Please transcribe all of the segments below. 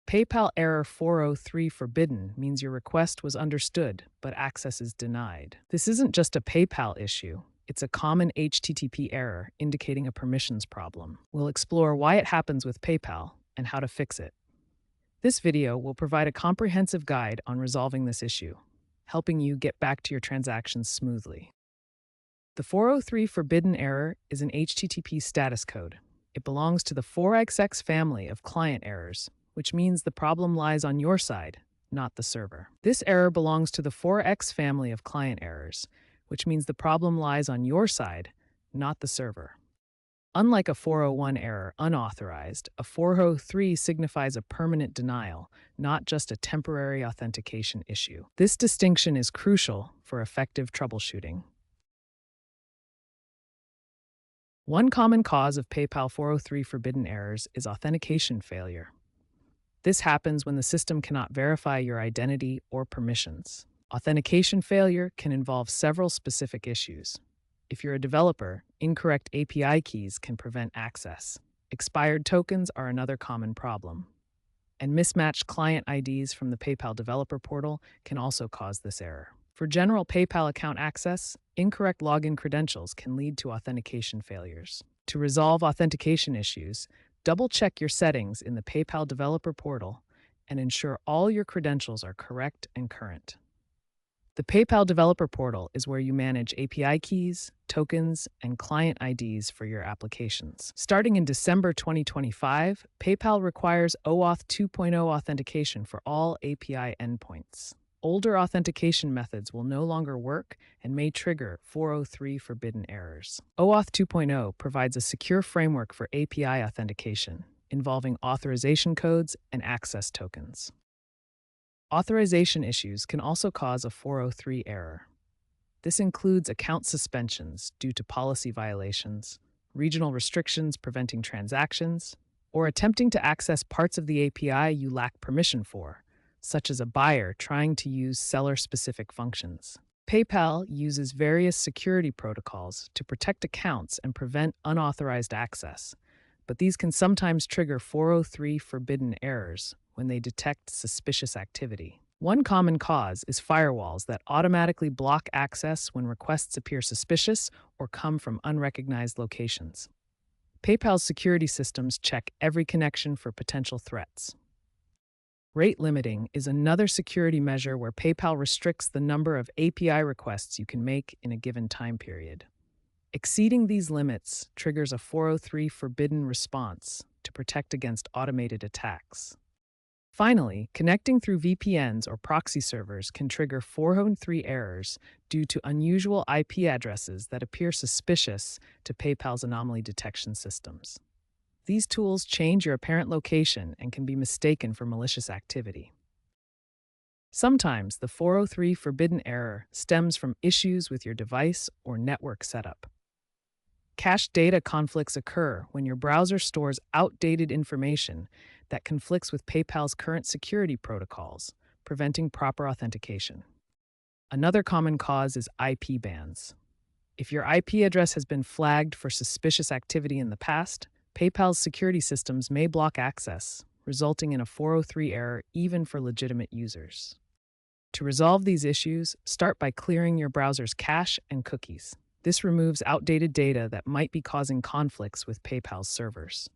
PayPal error 403 forbidden means your request was understood, but access is denied. This isn't just a PayPal issue. It's a common HTTP error indicating a permissions problem. We'll explore why it happens with PayPal and how to fix it. This video will provide a comprehensive guide on resolving this issue, helping you get back to your transactions smoothly. The 403 forbidden error is an HTTP status code. It belongs to the 4XX family of client errors, which means the problem lies on your side, not the server. This error belongs to the 4X family of client errors, which means the problem lies on your side, not the server. Unlike a 401 error unauthorized, a 403 signifies a permanent denial, not just a temporary authentication issue. This distinction is crucial for effective troubleshooting. One common cause of PayPal 403 forbidden errors is authentication failure. This happens when the system cannot verify your identity or permissions. Authentication failure can involve several specific issues. If you're a developer, incorrect API keys can prevent access. Expired tokens are another common problem. And mismatched client IDs from the PayPal developer portal can also cause this error. For general PayPal account access, incorrect login credentials can lead to authentication failures. To resolve authentication issues, double-check your settings in the PayPal developer portal and ensure all your credentials are correct and current. The PayPal developer portal is where you manage API keys, tokens, and client IDs for your applications. Starting in December 2025, PayPal requires OAuth 2.0 authentication for all API endpoints. Older authentication methods will no longer work and may trigger 403 forbidden errors. OAuth 2.0 provides a secure framework for API authentication, involving authorization codes and access tokens. Authorization issues can also cause a 403 error. This includes account suspensions due to policy violations, regional restrictions preventing transactions, or attempting to access parts of the API you lack permission for, such as a buyer trying to use seller-specific functions. PayPal uses various security protocols to protect accounts and prevent unauthorized access, but these can sometimes trigger 403 forbidden errors when they detect suspicious activity. One common cause is firewalls that automatically block access when requests appear suspicious or come from unrecognized locations. PayPal's security systems check every connection for potential threats. Rate limiting is another security measure where PayPal restricts the number of API requests you can make in a given time period. Exceeding these limits triggers a 403 forbidden response to protect against automated attacks. Finally, connecting through VPNs or proxy servers can trigger 403 errors due to unusual IP addresses that appear suspicious to PayPal's anomaly detection systems. These tools change your apparent location and can be mistaken for malicious activity. Sometimes the 403 forbidden error stems from issues with your device or network setup. Cache data conflicts occur when your browser stores outdated information that conflicts with PayPal's current security protocols, preventing proper authentication. Another common cause is IP bans. If your IP address has been flagged for suspicious activity in the past, PayPal's security systems may block access, resulting in a 403 error even for legitimate users. To resolve these issues, start by clearing your browser's cache and cookies. This removes outdated data that might be causing conflicts with PayPal's servers.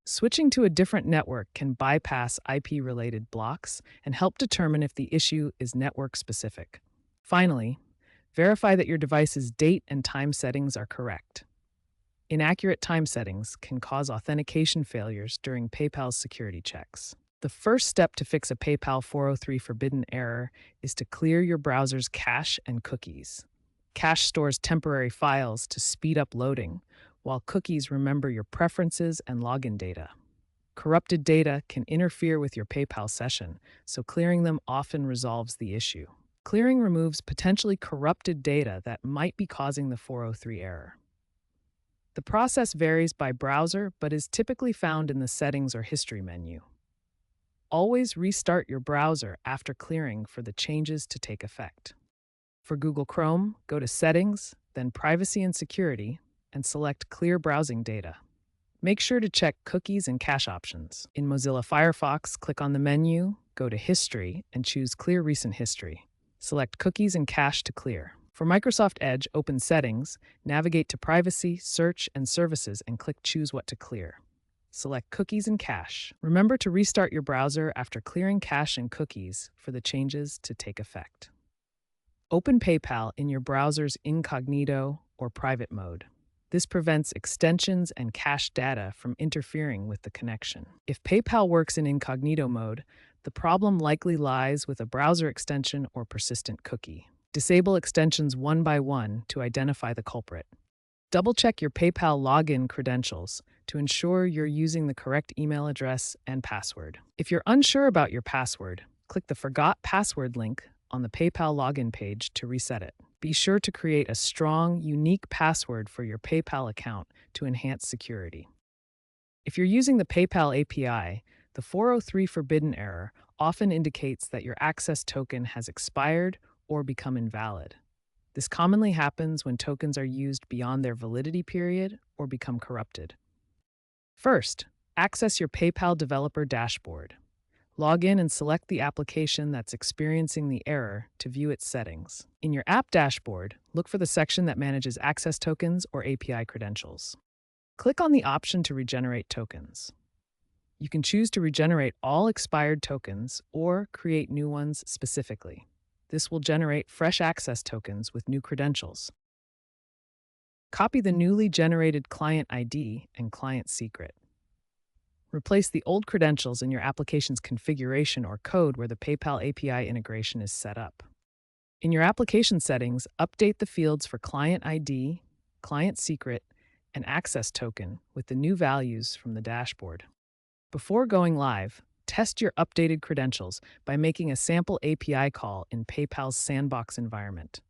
Switching to a different network can bypass IP-related blocks and help determine if the issue is network-specific. Finally, verify that your device's date and time settings are correct. Inaccurate time settings can cause authentication failures during PayPal's security checks. The first step to fix a PayPal 403 forbidden error is to clear your browser's cache and cookies. Cache stores temporary files to speed up loading, while cookies remember your preferences and login data. Corrupted data can interfere with your PayPal session, so clearing them often resolves the issue. Clearing removes potentially corrupted data that might be causing the 403 error. The process varies by browser, but is typically found in the Settings or History menu. Always restart your browser after clearing for the changes to take effect. For Google Chrome, go to Settings, then Privacy and Security, and select Clear Browsing Data. Make sure to check cookies and cache options. In Mozilla Firefox, click on the menu, go to History, and choose Clear Recent History. Select Cookies and Cache to clear. For Microsoft Edge, open Settings, navigate to Privacy, Search, and Services, and click Choose What to Clear. Select Cookies and Cache. Remember to restart your browser after clearing cache and cookies for the changes to take effect. Open PayPal in your browser's incognito or private mode. This prevents extensions and cache data from interfering with the connection. If PayPal works in incognito mode, the problem likely lies with a browser extension or persistent cookie. Disable extensions one by one to identify the culprit. Double-check your PayPal login credentials to ensure you're using the correct email address and password. If you're unsure about your password, click the Forgot Password link on the PayPal login page to reset it. Be sure to create a strong, unique password for your PayPal account to enhance security. If you're using the PayPal API, the 403 forbidden error often indicates that your access token has expired or become invalid. This commonly happens when tokens are used beyond their validity period or become corrupted. First, access your PayPal developer dashboard. Log in and select the application that's experiencing the error to view its settings. In your app dashboard, look for the section that manages access tokens or API credentials. Click on the option to regenerate tokens. You can choose to regenerate all expired tokens or create new ones specifically. This will generate fresh access tokens with new credentials. Copy the newly generated client ID and client secret. Replace the old credentials in your application's configuration or code where the PayPal API integration is set up. In your application settings, update the fields for client ID, client secret, and access token with the new values from the dashboard. Before going live, test your updated credentials by making a sample API call in PayPal's sandbox environment.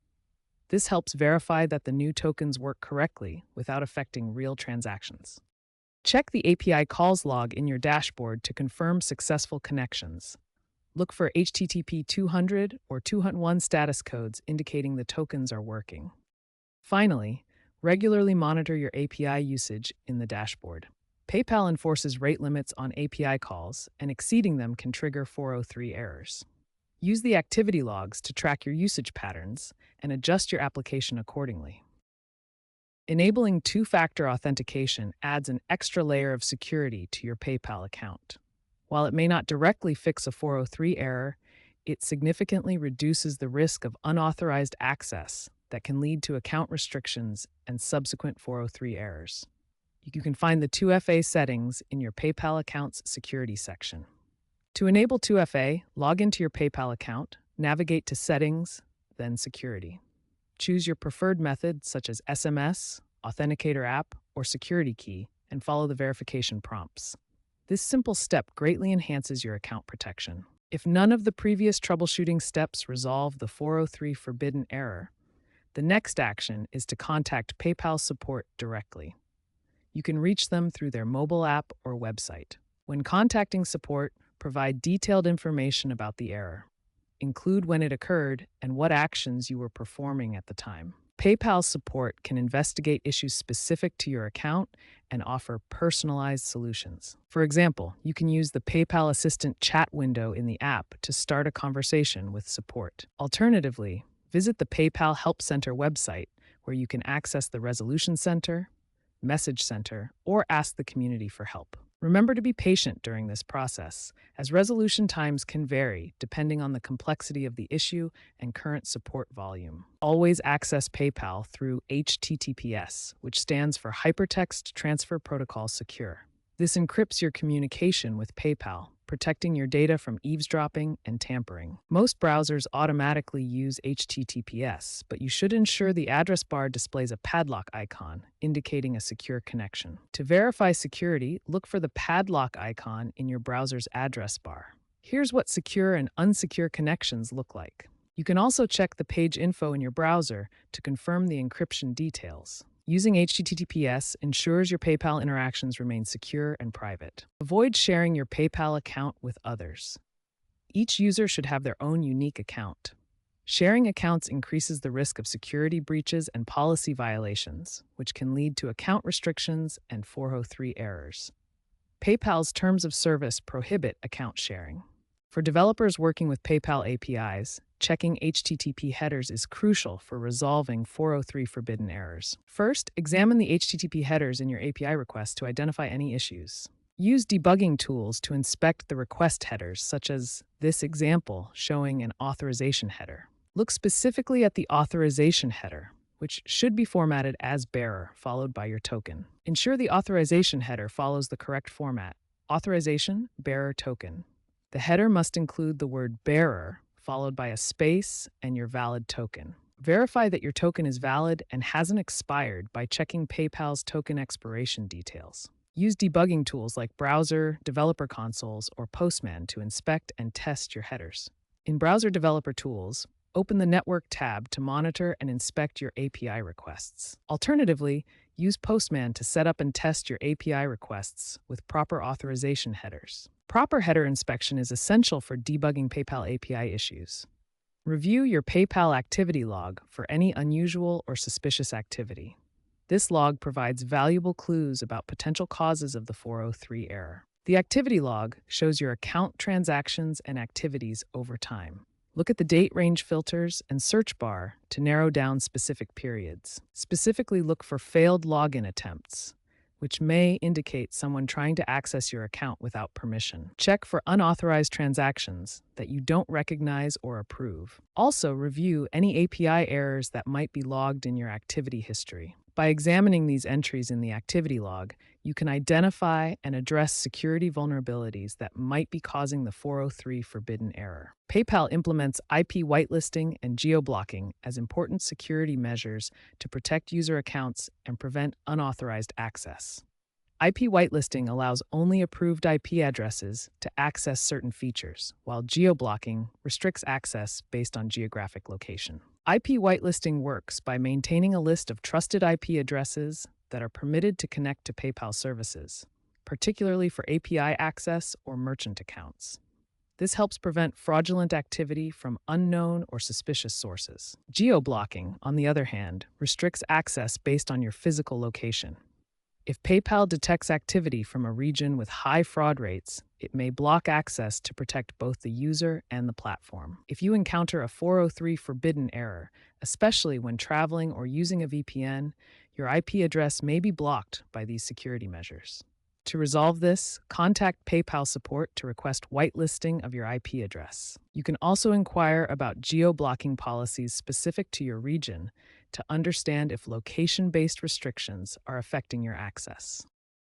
This helps verify that the new tokens work correctly without affecting real transactions. Check the API calls log in your dashboard to confirm successful connections. Look for HTTP 200 or 201 status codes indicating the tokens are working. Finally, regularly monitor your API usage in the dashboard. PayPal enforces rate limits on API calls, and exceeding them can trigger 403 errors. Use the activity logs to track your usage patterns and adjust your application accordingly. Enabling two-factor authentication adds an extra layer of security to your PayPal account. While it may not directly fix a 403 error, it significantly reduces the risk of unauthorized access that can lead to account restrictions and subsequent 403 errors. You can find the 2FA settings in your PayPal account's security section. To enable 2FA, log into your PayPal account, navigate to Settings, then Security. Choose your preferred method such as SMS, Authenticator app, or security key, and follow the verification prompts. This simple step greatly enhances your account protection. If none of the previous troubleshooting steps resolve the 403 forbidden error, the next action is to contact PayPal support directly. You can reach them through their mobile app or website. When contacting support, provide detailed information about the error. Include when it occurred and what actions you were performing at the time. PayPal support can investigate issues specific to your account and offer personalized solutions. For example, you can use the PayPal Assistant chat window in the app to start a conversation with support. Alternatively, visit the PayPal Help Center website where you can access the Resolution Center, Message Center, or ask the community for help. Remember to be patient during this process, as resolution times can vary depending on the complexity of the issue and current support volume. Always access PayPal through HTTPS, which stands for Hypertext Transfer Protocol Secure. This encrypts your communication with PayPal, protecting your data from eavesdropping and tampering. Most browsers automatically use HTTPS, but you should ensure the address bar displays a padlock icon, indicating a secure connection. To verify security, look for the padlock icon in your browser's address bar. Here's what secure and unsecure connections look like. You can also check the page info in your browser to confirm the encryption details. Using HTTPS ensures your PayPal interactions remain secure and private. Avoid sharing your PayPal account with others. Each user should have their own unique account. Sharing accounts increases the risk of security breaches and policy violations, which can lead to account restrictions and 403 errors. PayPal's terms of service prohibit account sharing. For developers working with PayPal APIs, checking HTTP headers is crucial for resolving 403 forbidden errors. First, examine the HTTP headers in your API request to identify any issues. Use debugging tools to inspect the request headers, such as this example showing an authorization header. Look specifically at the authorization header, which should be formatted as bearer, followed by your token. Ensure the authorization header follows the correct format: authorization, bearer, token. The header must include the word bearer, followed by a space and your valid token. Verify that your token is valid and hasn't expired by checking PayPal's token expiration details. Use debugging tools like Browser, Developer Consoles, or Postman to inspect and test your headers. In Browser Developer Tools, open the Network tab to monitor and inspect your API requests. Alternatively, use Postman to set up and test your API requests with proper authorization headers. Proper header inspection is essential for debugging PayPal API issues. Review your PayPal activity log for any unusual or suspicious activity. This log provides valuable clues about potential causes of the 403 error. The activity log shows your account transactions and activities over time. Look at the date range filters and search bar to narrow down specific periods. Specifically, look for failed login attempts, which may indicate someone trying to access your account without permission. Check for unauthorized transactions that you don't recognize or approve. Also, review any API errors that might be logged in your activity history. By examining these entries in the activity log, you can identify and address security vulnerabilities that might be causing the 403 forbidden error. PayPal implements IP whitelisting and geo-blocking as important security measures to protect user accounts and prevent unauthorized access. IP whitelisting allows only approved IP addresses to access certain features, while geo-blocking restricts access based on geographic location. IP whitelisting works by maintaining a list of trusted IP addresses that are permitted to connect to PayPal services, particularly for API access or merchant accounts. This helps prevent fraudulent activity from unknown or suspicious sources. Geo-blocking, on the other hand, restricts access based on your physical location. If PayPal detects activity from a region with high fraud rates, it may block access to protect both the user and the platform. If you encounter a 403 forbidden error, especially when traveling or using a VPN, your IP address may be blocked by these security measures. To resolve this, contact PayPal support to request whitelisting of your IP address. You can also inquire about geo-blocking policies specific to your region to understand if location-based restrictions are affecting your access.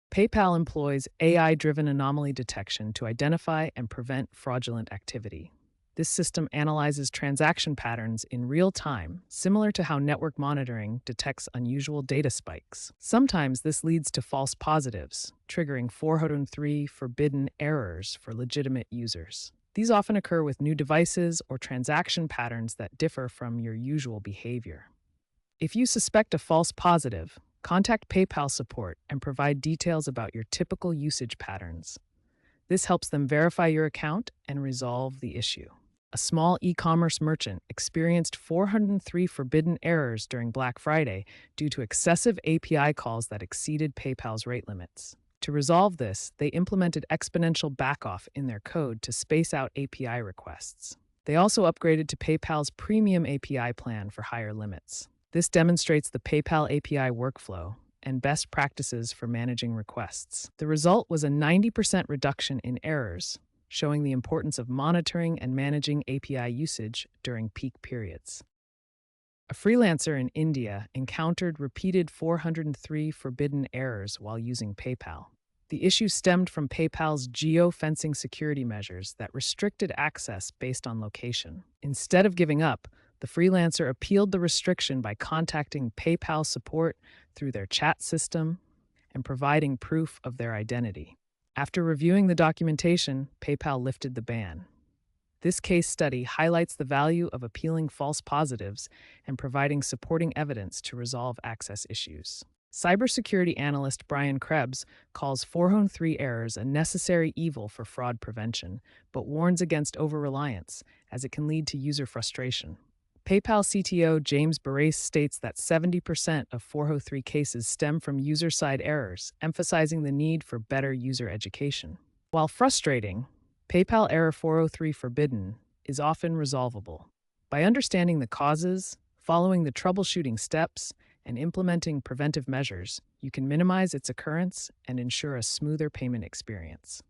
PayPal employs AI-driven anomaly detection to identify and prevent fraudulent activity. This system analyzes transaction patterns in real time, similar to how network monitoring detects unusual data spikes. Sometimes this leads to false positives, triggering 403 forbidden errors for legitimate users. These often occur with new devices or transaction patterns that differ from your usual behavior. If you suspect a false positive, contact PayPal support and provide details about your typical usage patterns. This helps them verify your account and resolve the issue. A small e-commerce merchant experienced 403 forbidden errors during Black Friday due to excessive API calls that exceeded PayPal's rate limits. To resolve this, they implemented exponential backoff in their code to space out API requests. They also upgraded to PayPal's premium API plan for higher limits. This demonstrates the PayPal API workflow and best practices for managing requests. The result was a 90% reduction in errors, showing the importance of monitoring and managing API usage during peak periods. A freelancer in India encountered repeated 403 forbidden errors while using PayPal. The issue stemmed from PayPal's geo-fencing security measures that restricted access based on location. Instead of giving up, the freelancer appealed the restriction by contacting PayPal support through their chat system and providing proof of their identity. After reviewing the documentation, PayPal lifted the ban. This case study highlights the value of appealing false positives and providing supporting evidence to resolve access issues. Cybersecurity analyst Brian Krebs calls 403 errors a necessary evil for fraud prevention, but warns against over-reliance, as it can lead to user frustration. PayPal CTO James Barrace states that 70% of 403 cases stem from user side errors, emphasizing the need for better user education. While frustrating, PayPal Error 403 Forbidden is often resolvable. By understanding the causes, following the troubleshooting steps, and implementing preventive measures, you can minimize its occurrence and ensure a smoother payment experience.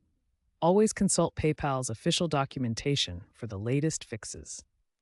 Always consult PayPal's official documentation for the latest fixes.